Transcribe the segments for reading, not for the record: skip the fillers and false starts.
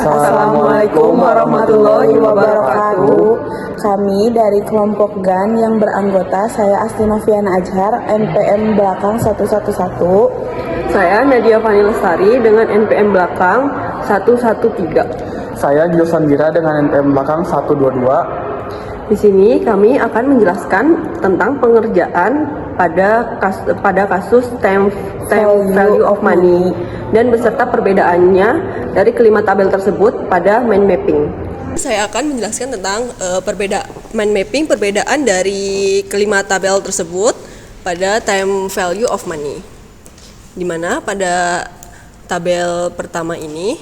Assalamualaikum warahmatullahi wabarakatuh. Kami dari kelompok GAN yang beranggota saya Asti Noviana Azhar, NPM belakang 111. Saya Nadia Fani Lestari dengan NPM belakang 113. Saya Julian Gira dengan NPM belakang 122. Di sini kami akan menjelaskan tentang pengerjaan pada kasus time value of money dan beserta perbedaannya dari kelima tabel tersebut pada mind mapping. Saya akan menjelaskan tentang mind mapping, perbedaan dari kelima tabel tersebut pada time value of money. Di mana pada tabel pertama ini,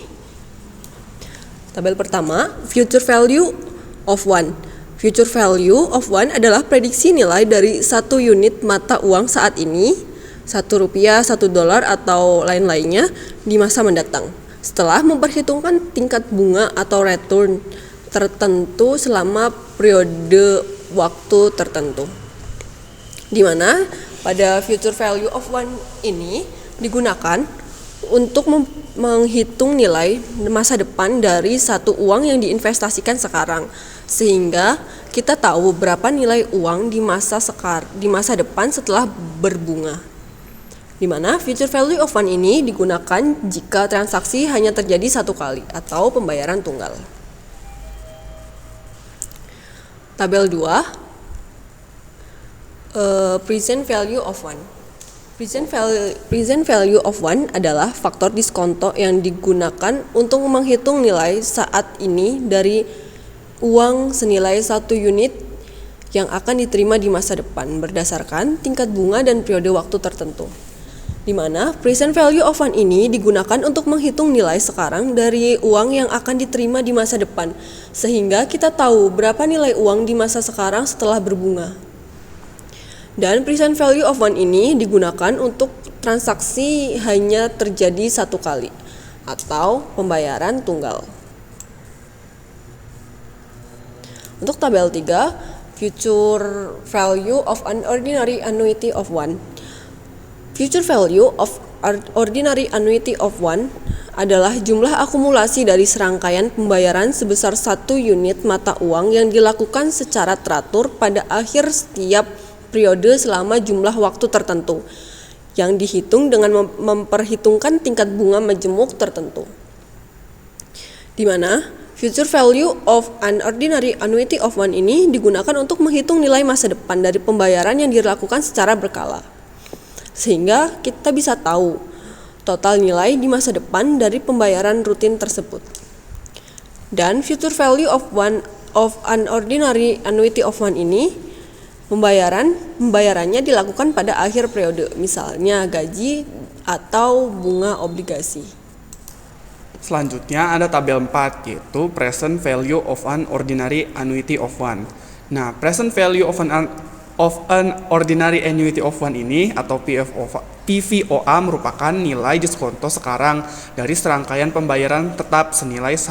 tabel pertama future value of one. Future value of one adalah prediksi nilai dari satu unit mata uang saat ini, Rp1, $1 atau lain-lainnya di masa mendatang. Setelah memperhitungkan tingkat bunga atau return tertentu selama periode waktu tertentu. Di mana pada future value of one ini digunakan untuk menghitung nilai masa depan dari satu uang yang diinvestasikan sekarang, sehingga kita tahu berapa nilai uang di masa depan setelah berbunga. Di mana future value of one ini digunakan jika transaksi hanya terjadi satu kali atau pembayaran tunggal. Tabel 2, present value of one. Present value of one adalah faktor diskonto yang digunakan untuk menghitung nilai saat ini dari uang senilai satu unit yang akan diterima di masa depan berdasarkan tingkat bunga dan periode waktu tertentu. Di mana present value of one ini digunakan untuk menghitung nilai sekarang dari uang yang akan diterima di masa depan, sehingga kita tahu berapa nilai uang di masa sekarang setelah berbunga. Dan present value of one ini digunakan untuk transaksi hanya terjadi satu kali atau pembayaran tunggal. Untuk tabel 3, future value of an ordinary annuity of one. Future value of ordinary annuity of one adalah jumlah akumulasi dari serangkaian pembayaran sebesar satu unit mata uang yang dilakukan secara teratur pada akhir setiap periode selama jumlah waktu tertentu, yang dihitung dengan memperhitungkan tingkat bunga majemuk tertentu. Di mana future value of an ordinary annuity of one ini digunakan untuk menghitung nilai masa depan dari pembayaran yang dilakukan secara berkala, sehingga kita bisa tahu total nilai di masa depan dari pembayaran rutin tersebut. Dan future value of an ordinary annuity of one ini pembayarannya dilakukan pada akhir periode, misalnya gaji atau bunga obligasi. Selanjutnya ada tabel 4, yaitu present value of an ordinary annuity of one. Nah, present value of an ordinary annuity of one ini atau PVOA merupakan nilai diskonto sekarang dari serangkaian pembayaran tetap senilai $1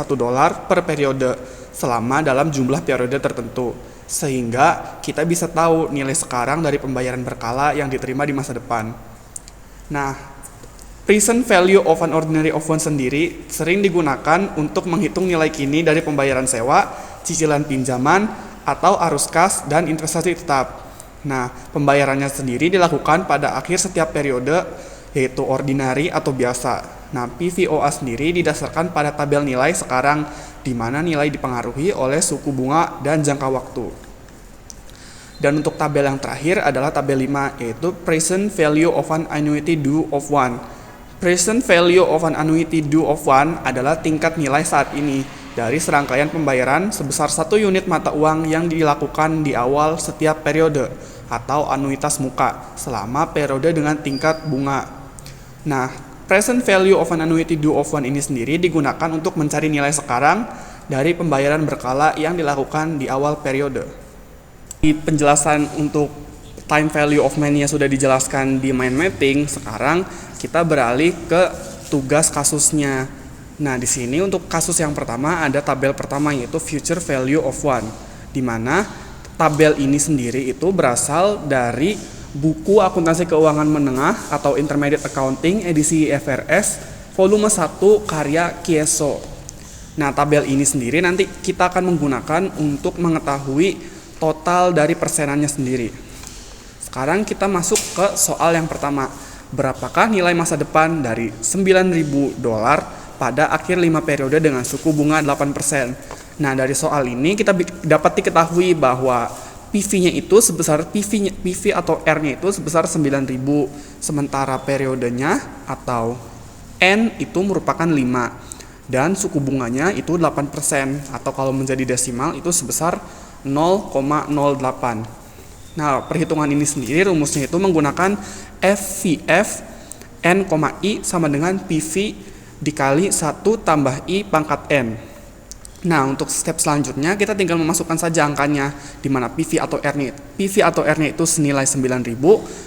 per periode selama dalam jumlah periode tertentu, sehingga kita bisa tahu nilai sekarang dari pembayaran berkala yang diterima di masa depan. Nah, present value of an ordinary of one sendiri sering digunakan untuk menghitung nilai kini dari pembayaran sewa, cicilan pinjaman, atau arus kas dan investasi tetap. Nah, pembayarannya sendiri dilakukan pada akhir setiap periode, yaitu ordinary atau biasa. Nah, PVOA sendiri didasarkan pada tabel nilai sekarang, di mana nilai dipengaruhi oleh suku bunga dan jangka waktu. Dan untuk tabel yang terakhir adalah tabel 5, yaitu present value of an annuity due of one. Present value of an annuity due of one adalah tingkat nilai saat ini dari serangkaian pembayaran sebesar satu unit mata uang yang dilakukan di awal setiap periode atau anuitas muka selama periode dengan tingkat bunga. Nah, present value of an annuity due of one ini sendiri digunakan untuk mencari nilai sekarang dari pembayaran berkala yang dilakukan di awal periode. Di penjelasan untuk time value of money yang sudah dijelaskan di mind mapping, sekarang kita beralih ke tugas kasusnya. Nah, di sini untuk kasus yang pertama ada tabel pertama, yaitu future value of one, di mana tabel ini sendiri itu berasal dari buku akuntansi keuangan menengah atau Intermediate Accounting edisi IFRS volume 1 karya Kieso. Nah, tabel ini sendiri nanti kita akan menggunakan untuk mengetahui total dari persenannya sendiri. Sekarang kita masuk ke soal yang pertama. Berapakah nilai masa depan dari $9.000 pada akhir 5 periode dengan suku bunga 8%? Nah, dari soal ini kita dapat diketahui bahwa PV-nya itu sebesar PV atau R-nya itu sebesar 9.000, sementara periodenya atau N itu merupakan 5 dan suku bunganya itu 8% atau kalau menjadi desimal itu sebesar 0,08. Nah, perhitungan ini sendiri rumusnya itu menggunakan FVF N, I sama dengan PV dikali 1 tambah I pangkat N. Nah, untuk step selanjutnya kita tinggal memasukkan saja angkanya, di mana PV atau R-nya itu senilai 9.000,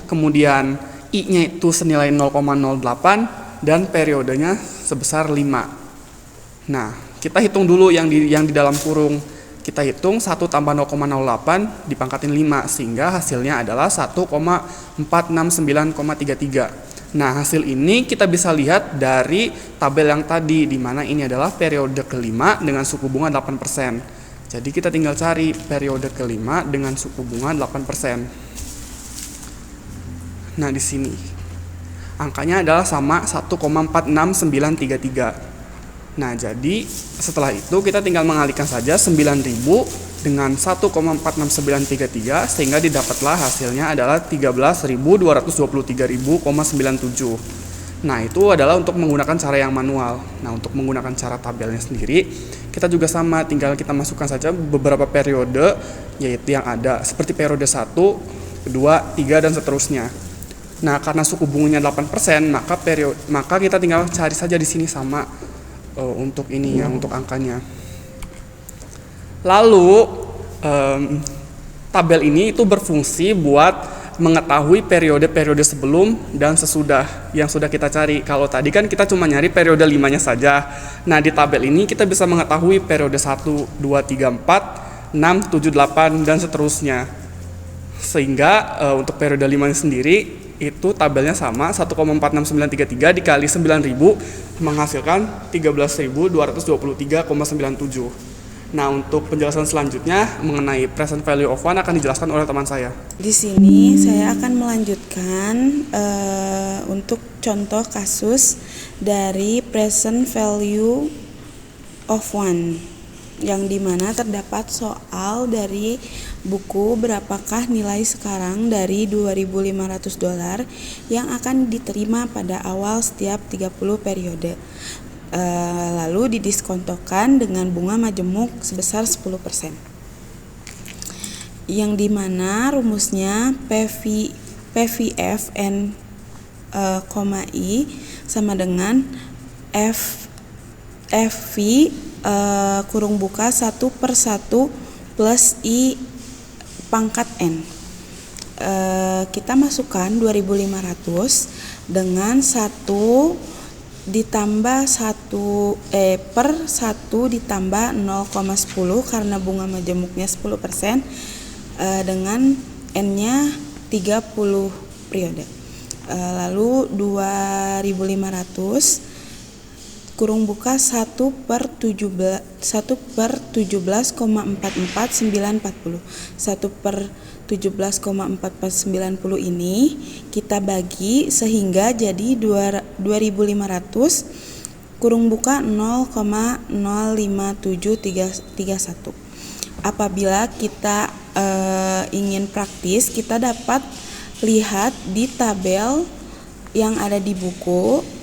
kemudian I-nya itu senilai 0,08 dan periodenya sebesar 5. Nah, kita hitung dulu yang di dalam kurung. Kita hitung 1 tambah 0,08 dipangkatin 5 sehingga hasilnya adalah 1,469,33. Nah, hasil ini kita bisa lihat dari tabel yang tadi, di mana ini adalah periode kelima dengan suku bunga 8%. Jadi kita tinggal cari periode kelima dengan suku bunga 8%. Nah, di sini angkanya adalah sama 1,46933. Nah, jadi setelah itu kita tinggal mengalihkan saja 9.000 dengan 1,46933 sehingga didapatlah hasilnya adalah 13.223.000,97. Nah, itu adalah untuk menggunakan cara yang manual. Nah, untuk menggunakan cara tabelnya sendiri, kita juga sama, tinggal kita masukkan saja beberapa periode yaitu yang ada seperti periode 1, 2, 3 dan seterusnya. Nah, karena suku bunganya 8%, maka kita tinggal cari saja di sini sama untuk ini ya, untuk angkanya. Lalu tabel ini itu berfungsi buat mengetahui periode-periode sebelum dan sesudah yang sudah kita cari. Kalau tadi kan kita cuma nyari periode 5-nya saja. Nah, di tabel ini kita bisa mengetahui periode 1, 2, 3, 4, 6, 7, 8 dan seterusnya. Sehingga untuk periode 5-nya sendiri itu tabelnya sama, 1,46933 dikali 9.000 menghasilkan 13.223,97. Nah, untuk penjelasan selanjutnya mengenai present value of one akan dijelaskan oleh teman saya. Di sini saya akan melanjutkan untuk contoh kasus dari present value of one, yang dimana terdapat soal dari buku berapakah nilai sekarang dari $2.500 yang akan diterima pada awal setiap 30 periode, lalu didiskontokan dengan bunga majemuk sebesar 10%, yang dimana rumusnya PVF N, I sama dengan FV kurung buka 1/1 plus I pangkat N. Kita masukkan 2.500 dengan 1 ditambah 1 per 1 ditambah 0,10 karena bunga majemuknya 10%, dengan N-nya 30 periode. Lalu 2.500 kurung buka 1/17,44940. 1/17,44940 ini kita bagi sehingga jadi 2.500 kurung buka 0,05731. Apabila kita ingin praktis, kita dapat lihat di tabel yang ada di buku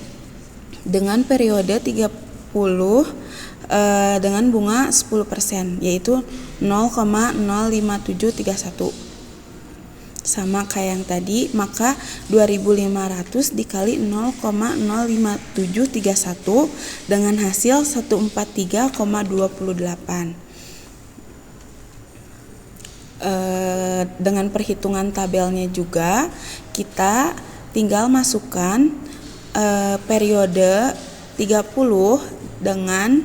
dengan periode 30 dengan bunga 10%, yaitu 0,05731. Sama kayak yang tadi, maka 2.500 dikali 0,05731 dengan hasil 143,28. Dengan perhitungan tabelnya juga kita tinggal masukkan periode 30 dengan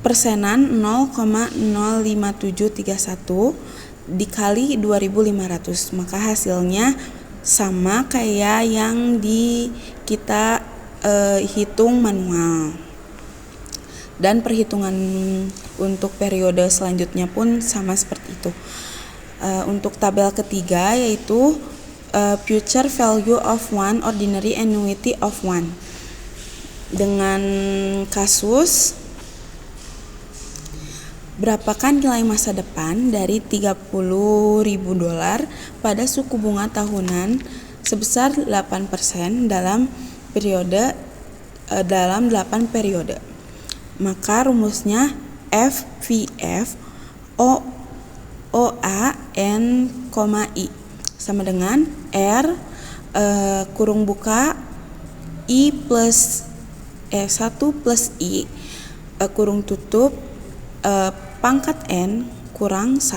persenan 0,05731 dikali 2.500, maka hasilnya sama kayak yang kita hitung manual. Dan perhitungan untuk periode selanjutnya pun sama seperti itu. Untuk tabel ketiga yaitu future value of one ordinary annuity of one. Dengan kasus berapakah nilai masa depan dari $30.000 pada suku bunga tahunan sebesar 8% dalam 8 periode. Maka rumusnya FVF OA N, I sama dengan R kurung buka I plus 1 plus I kurung tutup pangkat N kurang 1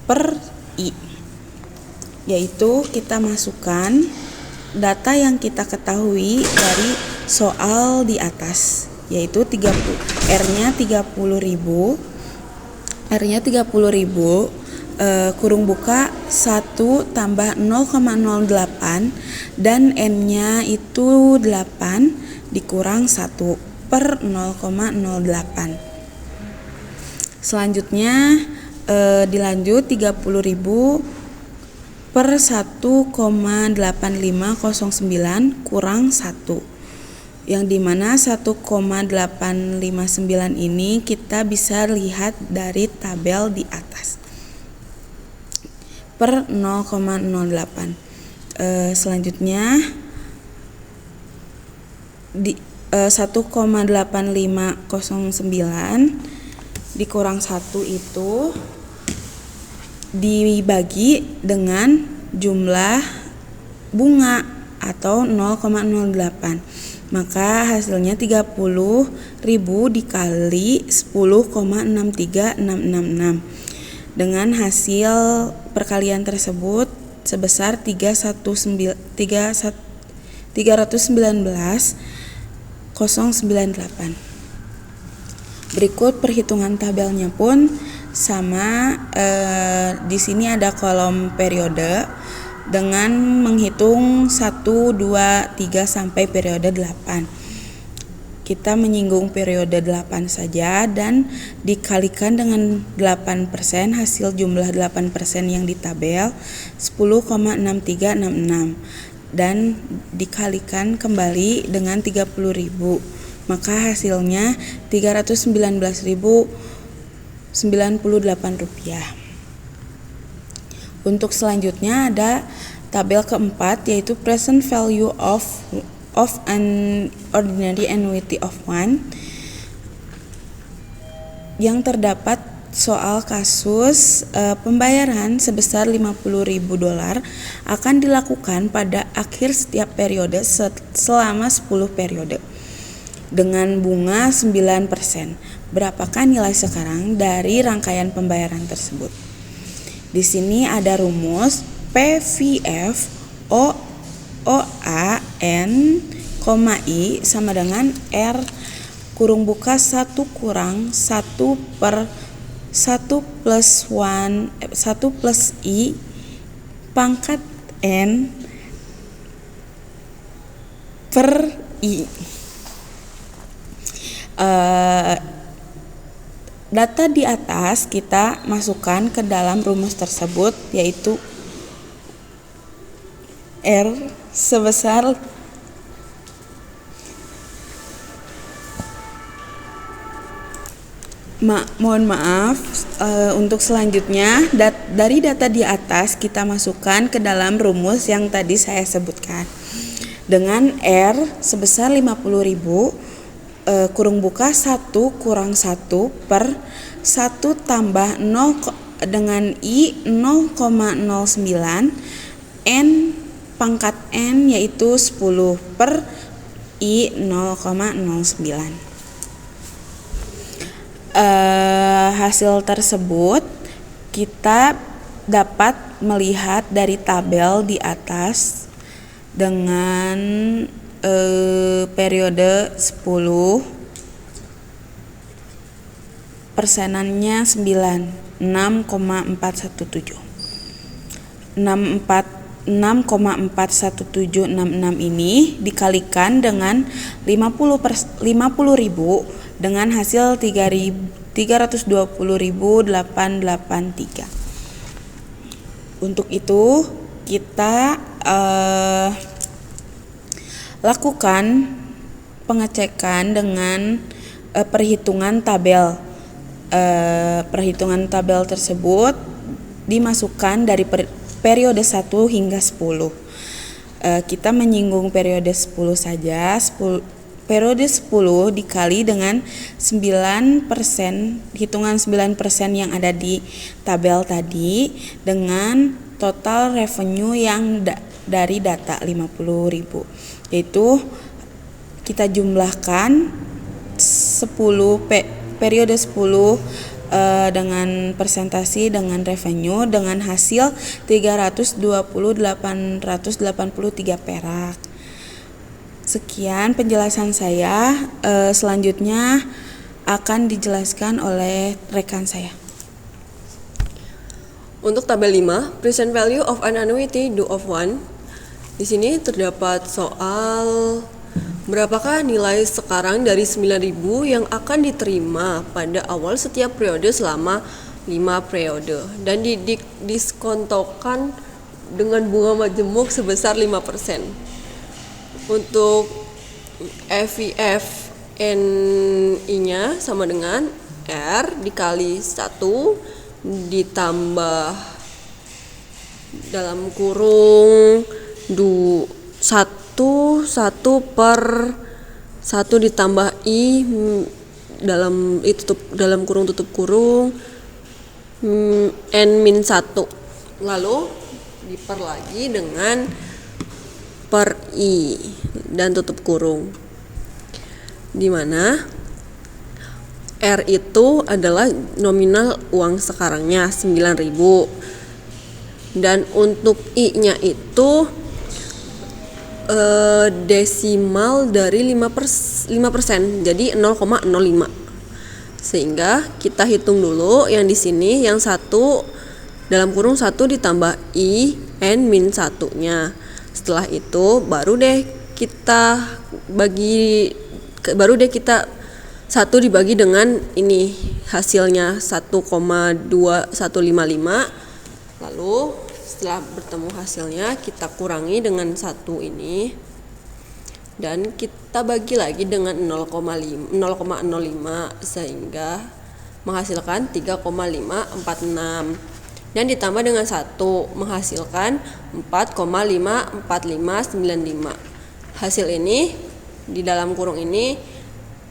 per I, yaitu kita masukkan data yang kita ketahui dari soal di atas, yaitu R-nya 30.000 kurung buka 1 tambah 0,08 dan N-nya itu 8 dikurang 1 per 0,08. Selanjutnya dilanjut 30.000 per 1,8509 kurang 1, yang dimana 1,859 ini kita bisa lihat dari tabel di atas per 0,08. Selanjutnya di 1,8509 dikurang 1 itu dibagi dengan jumlah bunga atau 0,08, maka hasilnya 30.000 dikali 10,63666 dengan hasil perkalian tersebut sebesar 319,098. Berikut perhitungan tabelnya pun sama. Di sini ada kolom periode dengan menghitung 1, 2, 3 sampai periode 8. Kita menyinggung periode 8 saja dan dikalikan dengan 8%, hasil jumlah 8% yang di tabel 10,6366 dan dikalikan kembali dengan 30.000, maka hasilnya Rp319.098. Untuk selanjutnya ada tabel keempat, yaitu present value of an ordinary annuity of one, yang terdapat soal kasus pembayaran sebesar $50.000 akan dilakukan pada akhir setiap periode selama 10 periode dengan bunga 9%. Berapakah nilai sekarang dari rangkaian pembayaran tersebut? Di sini ada rumus PVF OA N, I sama dengan R kurung buka 1 kurang 1 per 1 plus I pangkat N per I. Data di atas kita masukkan ke dalam rumus tersebut, yaitu R sebesar untuk selanjutnya dari data di atas kita masukkan ke dalam rumus yang tadi saya sebutkan dengan R sebesar 50.000 kurung buka 1 kurang 1 per 1 tambah 0 dengan I 0,09 N pangkat N yaitu 10 per I 0,09. Hasil tersebut kita dapat melihat dari tabel di atas dengan periode 10 persenannya 6,417 6,41766 ini dikalikan dengan 50.000 dengan hasil 320.883. Untuk itu kita lakukan pengecekan dengan perhitungan tabel. Perhitungan tabel tersebut dimasukkan dari periode 1 hingga 10. Kita menyinggung periode 10 saja. Periode 10 dikali dengan 9%, hitungan 9% yang ada di tabel tadi dengan total revenue yang dari data 50.000. Yaitu kita jumlahkan 10 periode 10 dengan presentasi dengan revenue dengan hasil 320.883 perak. Sekian penjelasan saya. Selanjutnya akan dijelaskan oleh rekan saya. Untuk tabel 5, present value of an annuity due of 1. Di sini terdapat soal berapakah nilai sekarang dari 9.000 yang akan diterima pada awal setiap periode selama 5 periode dan didiskontokan dengan bunga majemuk sebesar 5%. Untuk FIF NI-nya sama dengan R dikali 1 ditambah dalam kurung 1 per 1 ditambah I dalam kurung tutup kurung N-1, lalu diper lagi dengan per I dan tutup kurung, di mana R itu adalah nominal uang sekarangnya 9.000 dan untuk I-nya itu desimal dari 5%, jadi 0,05. Sehingga kita hitung dulu yang di sini yang 1 dalam kurung 1 ditambah I N-1-nya. Setelah itu baru deh kita 1 dibagi dengan ini hasilnya 1,2155. Lalu setelah bertemu hasilnya kita kurangi dengan 1 ini dan kita bagi lagi dengan 0,05 sehingga menghasilkan 3,546 dan ditambah dengan 1 menghasilkan 4,54595. Hasil ini di dalam kurung ini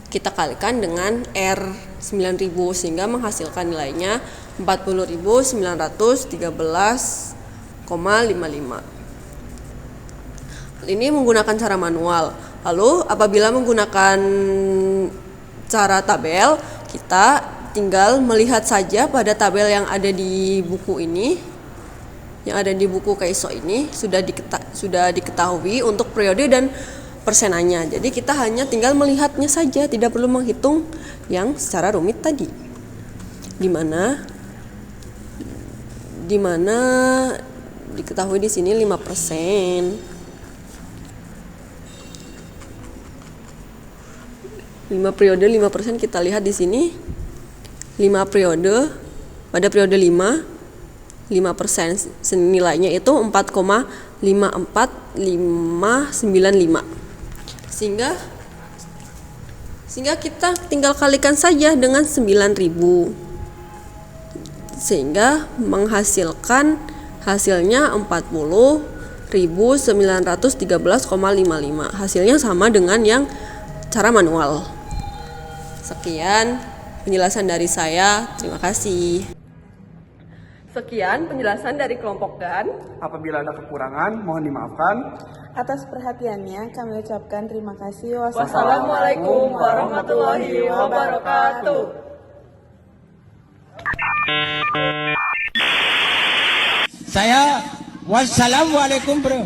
kita kalikan dengan R 9.000 sehingga menghasilkan nilainya 40.913,55. Ini menggunakan cara manual. Lalu apabila menggunakan cara tabel, kita tinggal melihat saja pada tabel yang ada di buku ini, yang ada di buku KAISO ini sudah diketahui untuk periode dan persenannya. Jadi kita hanya tinggal melihatnya saja, tidak perlu menghitung yang secara rumit tadi. Di mana diketahui di sini 5%. 5 periode 5% kita lihat di sini. 5 periode pada periode 5% senilainya itu 4,54595 sehingga kita tinggal kalikan saja dengan 9.000 sehingga menghasilkan hasilnya 40.913,55. Hasilnya sama dengan yang cara manual. Sekian penjelasan dari saya, terima kasih. Sekian penjelasan dari kelompok GAN. Apabila ada kekurangan, mohon dimaafkan. Atas perhatiannya kami ucapkan terima kasih. Wassalamualaikum warahmatullahi wabarakatuh. Saya wassalamualaikum bro.